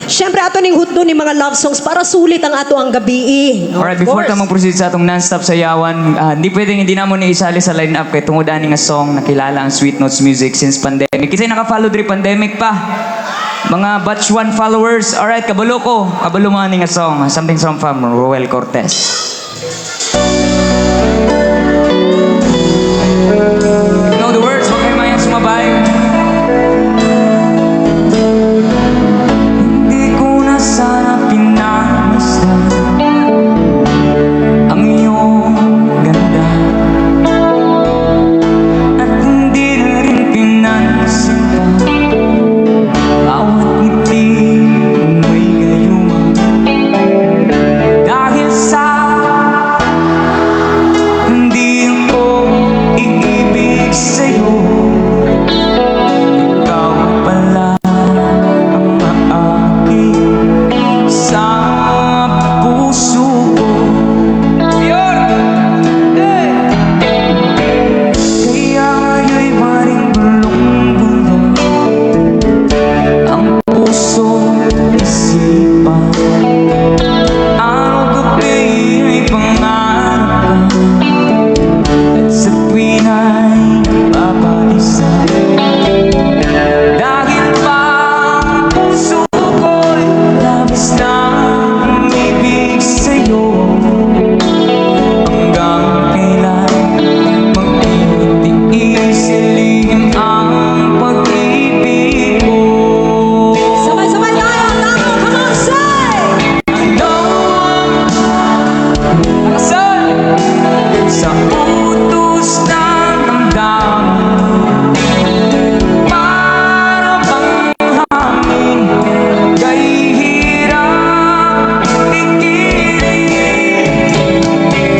Siyempre, ato ning hutdo ni mga love songs para sulit ang ato ang gabi. Alright, before ta mag-proceed sa atong non-stop sayawan, hindi pwedeng hindi namon isali sa line-up kay tungod ani nga song nakilala ang Sweet Notes Music since pandemic. Kasi naka-follow diri pandemic pa. Mga batch 1 followers. Alright, kabalo ko. Kabalo mo ani nga song. Something from Roel Cortez. You know the words, wag kayo mayang sumabay. Hindi ko na sana pinagmasdan ang iyong ganda at hindi na rin pinansin pa bawat ngiti kung may gayuma dahil sa hindi ko iibig sa'yo. Ikaw pala ang aking sa puso ko. Kaya ngayon'y maring bulong-bulong ang puso isipan. Araw gabi ay pangarap ka at sa tuwin ay papaisa. Dahil pa ang puso ko'y labis na umibig sa'yo. Hanggang kailan magtitiis silihim ang pag-ibig ko. Sabay-sabay tayo. Tamo, come on, say! Ano ang nakasal sa utos ng damdamin? Para bang hangin kay hirap ikilig.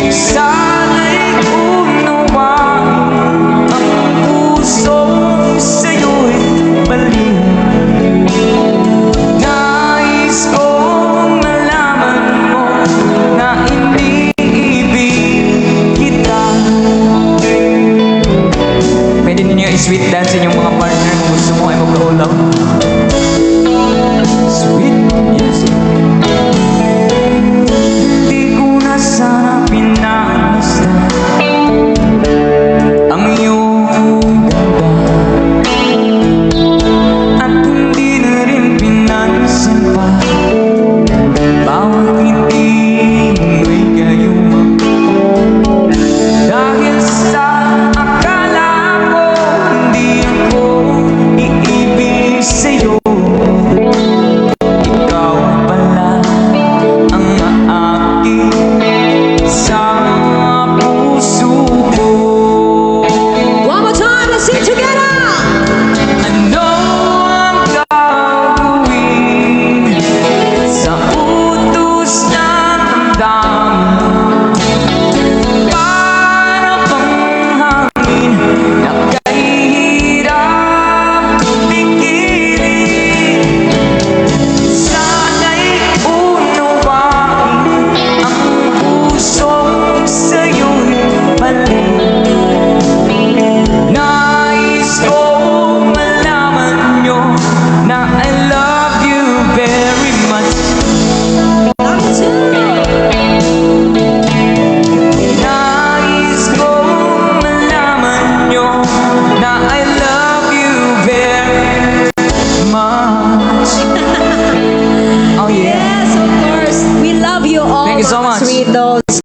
Sana'y unawain ang pusong sa'yo'y baliw. Nais kong malaman mo na iniibig kita. Pwede ninyo i-sweet dance yung mga partner kung gusto mo ay mag-roll. Sweet music. Hindi ko na sana pinagmasdan ang iyong ganda at hindi na rin pinansin pa bawat ngiti may gayuma. Dahil sa akala ko hindi ako iibig sa'yo. Ikaw pala ang aking sa puso ko. One more time, let's sing together! Ano ang gagawin sa utos ng damdamin? Para bang hangin na kahirap pigiling. Sana'y unawain ang pusong sa'yo'y balik. Nais kong malaman nyo na I love you very much. Nais kong malaman nyo na I love you very much. Oh yeah. Yes, of course. We love you all, Thank you so mga much. Sweet Notes.